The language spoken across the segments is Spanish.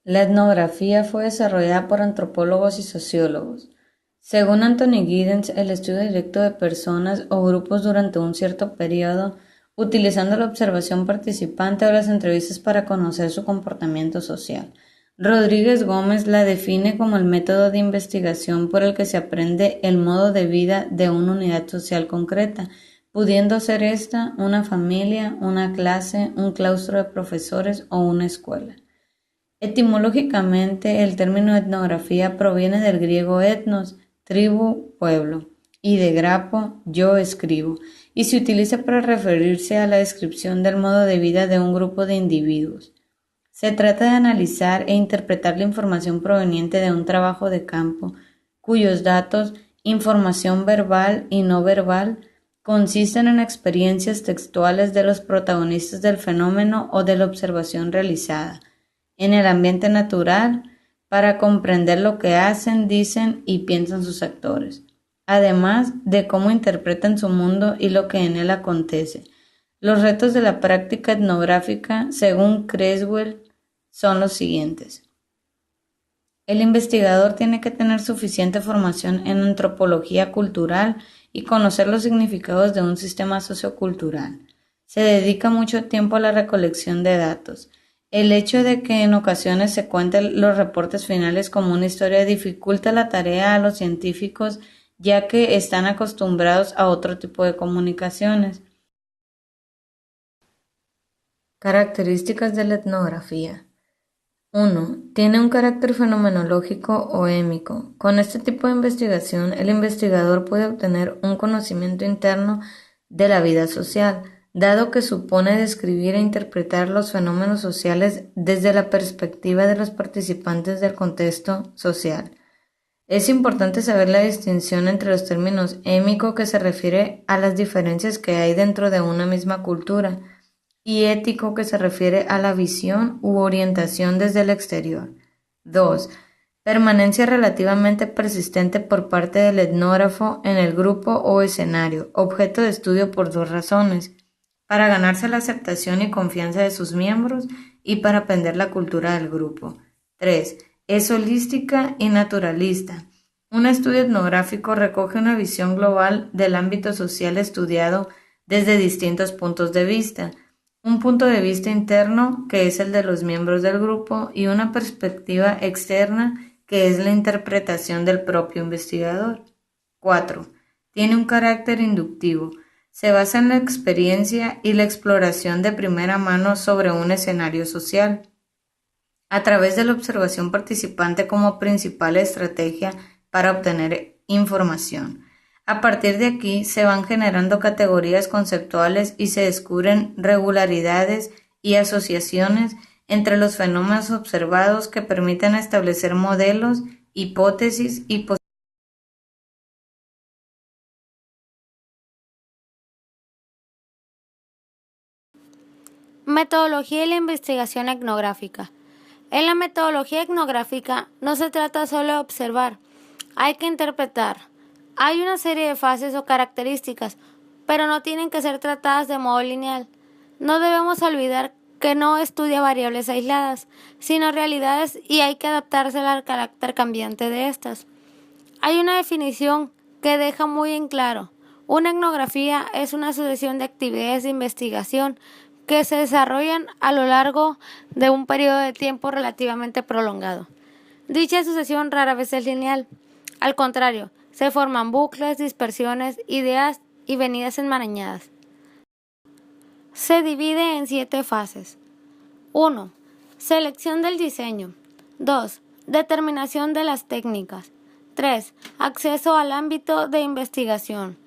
La etnografía fue desarrollada por antropólogos y sociólogos. Según Anthony Giddens, el estudio directo de personas o grupos durante un cierto periodo, utilizando la observación participante o las entrevistas para conocer su comportamiento social. Rodríguez Gómez la define como el método de investigación por el que se aprende el modo de vida de una unidad social concreta, pudiendo ser esta una familia, una clase, un claustro de profesores o una escuela. Etimológicamente, el término etnografía proviene del griego etnos, tribu, pueblo, y de grapo, yo escribo, y se utiliza para referirse a la descripción del modo de vida de un grupo de individuos. Se trata de analizar e interpretar la información proveniente de un trabajo de campo, cuyos datos, información verbal y no verbal, consisten en experiencias textuales de los protagonistas del fenómeno o de la observación realizada en el ambiente natural para comprender lo que hacen, dicen y piensan sus actores, además de cómo interpretan su mundo y lo que en él acontece. Los retos de la práctica etnográfica, según Creswell, son los siguientes. El investigador tiene que tener suficiente formación en antropología cultural y conocer los significados de un sistema sociocultural. Se dedica mucho tiempo a la recolección de datos. El hecho de que en ocasiones se cuenten los reportes finales como una historia dificulta la tarea a los científicos, ya que están acostumbrados a otro tipo de comunicaciones. Características de la etnografía. 1. Tiene un carácter fenomenológico o émico. Con este tipo de investigación, el investigador puede obtener un conocimiento interno de la vida social, dado que supone describir e interpretar los fenómenos sociales desde la perspectiva de los participantes del contexto social. Es importante saber la distinción entre los términos émico, que se refiere a las diferencias que hay dentro de una misma cultura, y ético, que se refiere a la visión u orientación desde el exterior. 2. Permanencia relativamente persistente por parte del etnógrafo en el grupo o escenario, objeto de estudio por dos razones: para ganarse la aceptación y confianza de sus miembros y para aprender la cultura del grupo. 3. Es holística y naturalista. Un estudio etnográfico recoge una visión global del ámbito social estudiado desde distintos puntos de vista, un punto de vista interno, que es el de los miembros del grupo, y una perspectiva externa, que es la interpretación del propio investigador. 4. Tiene un carácter inductivo. Se basa en la experiencia y la exploración de primera mano sobre un escenario social, a través de la observación participante como principal estrategia para obtener información. A partir de aquí se van generando categorías conceptuales y se descubren regularidades y asociaciones entre los fenómenos observados que permiten establecer modelos, hipótesis y posibilidades. Metodología y la investigación etnográfica. En la metodología etnográfica no se trata solo de observar, hay que interpretar. Hay una serie de fases o características, pero no tienen que ser tratadas de modo lineal. No debemos olvidar que no estudia variables aisladas, sino realidades, y hay que adaptarse al carácter cambiante de estas. Hay una definición que deja muy en claro: una etnografía es una sucesión de actividades de investigación que se desarrollan a lo largo de un periodo de tiempo relativamente prolongado. Dicha sucesión rara vez es lineal. Al contrario, se forman bucles, dispersiones, ideas y venidas enmarañadas. Se divide en 7 fases. 1. Selección del diseño. 2. Determinación de las técnicas. 3. Acceso al ámbito de investigación.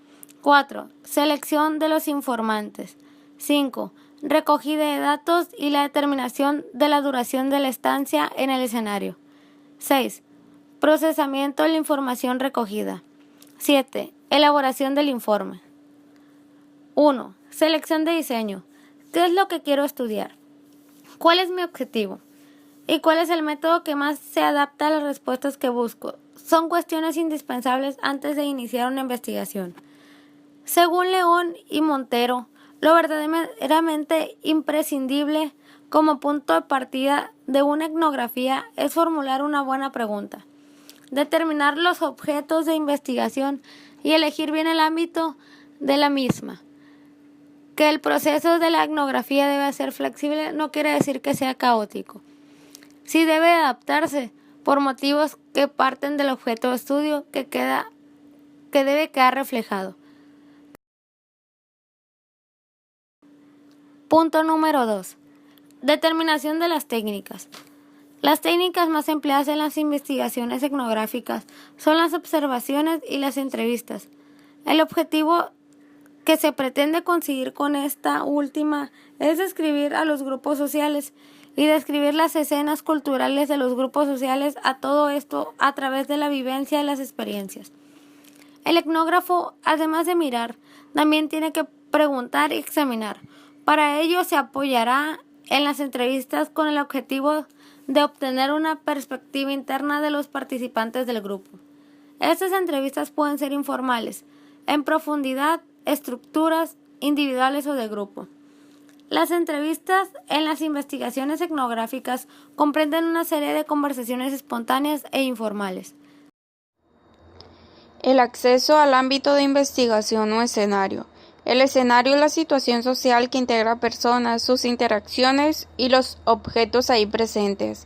4. Selección de los informantes. 5. Recogida de datos y la determinación de la duración de la estancia en el escenario. 6. Procesamiento de la información recogida. 7. Elaboración del informe. 1. Selección de diseño. ¿Qué es lo que quiero estudiar? ¿Cuál es mi objetivo? ¿Y cuál es el método que más se adapta a las respuestas que busco? Son cuestiones indispensables antes de iniciar una investigación. Según León y Montero, lo verdaderamente imprescindible como punto de partida de una etnografía es formular una buena pregunta, determinar los objetos de investigación y elegir bien el ámbito de la misma. Que el proceso de la etnografía debe ser flexible no quiere decir que sea caótico. Sí debe adaptarse por motivos que parten del objeto de estudio que debe quedar reflejado. Punto número 2. Determinación de las técnicas. Las técnicas más empleadas en las investigaciones etnográficas son las observaciones y las entrevistas. El objetivo que se pretende conseguir con esta última es describir a los grupos sociales y describir las escenas culturales de los grupos sociales, a todo esto a través de la vivencia y las experiencias. El etnógrafo, además de mirar, también tiene que preguntar y examinar. Para ello se apoyará en las entrevistas con el objetivo de obtener una perspectiva interna de los participantes del grupo. Estas entrevistas pueden ser informales, en profundidad, estructuras, individuales o de grupo. Las entrevistas en las investigaciones etnográficas comprenden una serie de conversaciones espontáneas e informales. El acceso al ámbito de investigación o escenario. El escenario es la situación social que integra personas, sus interacciones y los objetos ahí presentes.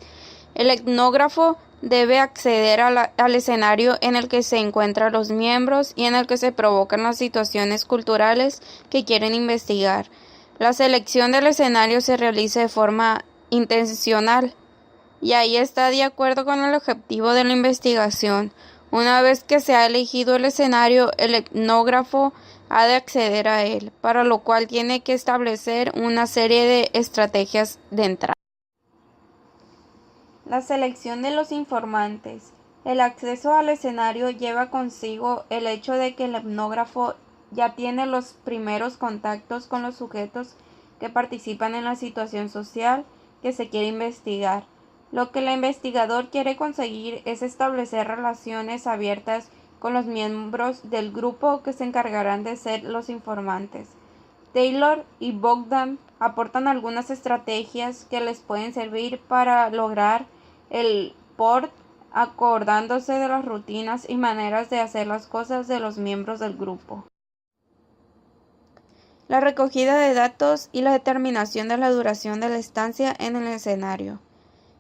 El etnógrafo debe acceder al escenario en el que se encuentran los miembros y en el que se provocan las situaciones culturales que quieren investigar. La selección del escenario se realiza de forma intencional y ahí está de acuerdo con el objetivo de la investigación. Una vez que se ha elegido el escenario, el etnógrafo ha de acceder a él, para lo cual tiene que establecer una serie de estrategias de entrada. La selección de los informantes. El acceso al escenario lleva consigo el hecho de que el etnógrafo ya tiene los primeros contactos con los sujetos que participan en la situación social que se quiere investigar. Lo que el investigador quiere conseguir es establecer relaciones abiertas con los miembros del grupo que se encargarán de ser los informantes. Taylor y Bogdan aportan algunas estrategias que les pueden servir para lograr el PORT, acordándose de las rutinas y maneras de hacer las cosas de los miembros del grupo. La recogida de datos y la determinación de la duración de la estancia en el escenario.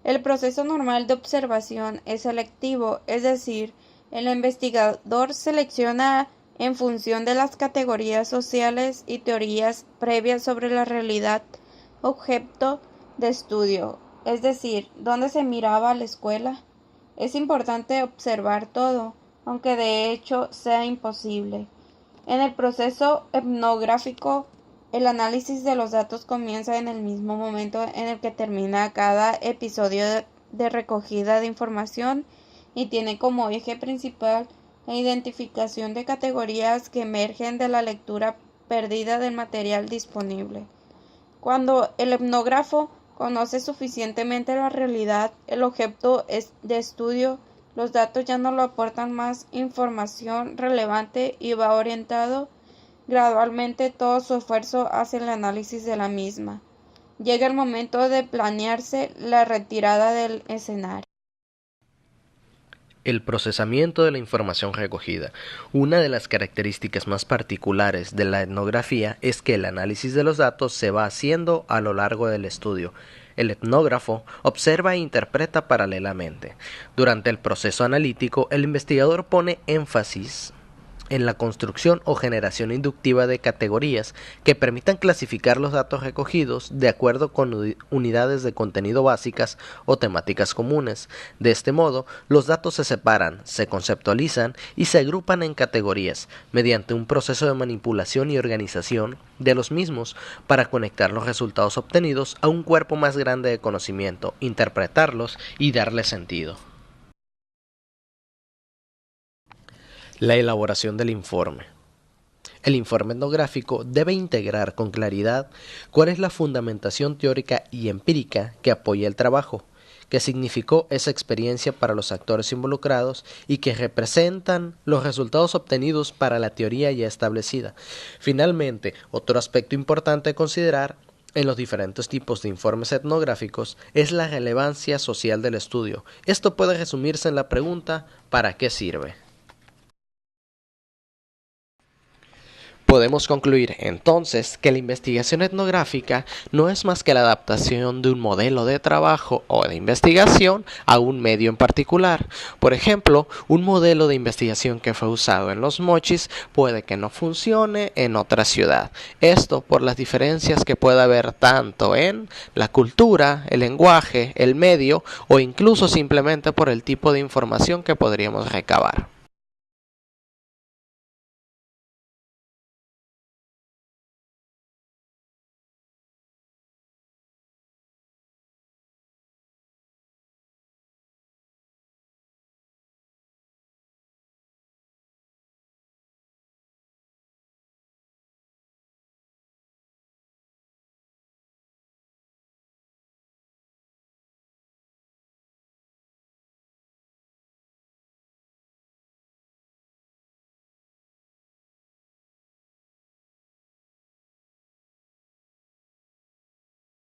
El proceso normal de observación es selectivo, es decir, el investigador selecciona en función de las categorías sociales y teorías previas sobre la realidad objeto de estudio, es decir, dónde se miraba la escuela. Es importante observar todo, aunque de hecho sea imposible. En el proceso etnográfico, el análisis de los datos comienza en el mismo momento en el que termina cada episodio de recogida de información y tiene como eje principal la identificación de categorías que emergen de la lectura perdida del material disponible. Cuando el etnógrafo conoce suficientemente la realidad, el objeto de estudio, los datos ya no le aportan más información relevante y va orientado gradualmente todo su esfuerzo hacia el análisis de la misma. Llega el momento de planearse la retirada del escenario. El procesamiento de la información recogida. Una de las características más particulares de la etnografía es que el análisis de los datos se va haciendo a lo largo del estudio. El etnógrafo observa e interpreta paralelamente. Durante el proceso analítico, el investigador pone énfasis en la construcción o generación inductiva de categorías que permitan clasificar los datos recogidos de acuerdo con unidades de contenido básicas o temáticas comunes. De este modo, los datos se separan, se conceptualizan y se agrupan en categorías mediante un proceso de manipulación y organización de los mismos para conectar los resultados obtenidos a un cuerpo más grande de conocimiento, interpretarlos y darle sentido. La elaboración del informe. El informe etnográfico debe integrar con claridad cuál es la fundamentación teórica y empírica que apoya el trabajo, qué significó esa experiencia para los actores involucrados y que representan los resultados obtenidos para la teoría ya establecida. Finalmente, otro aspecto importante a considerar en los diferentes tipos de informes etnográficos es la relevancia social del estudio. Esto puede resumirse en la pregunta ¿para qué sirve? Podemos concluir entonces que la investigación etnográfica no es más que la adaptación de un modelo de trabajo o de investigación a un medio en particular. Por ejemplo, un modelo de investigación que fue usado en los Mochis puede que no funcione en otra ciudad. Esto por las diferencias que puede haber tanto en la cultura, el lenguaje, el medio o incluso simplemente por el tipo de información que podríamos recabar.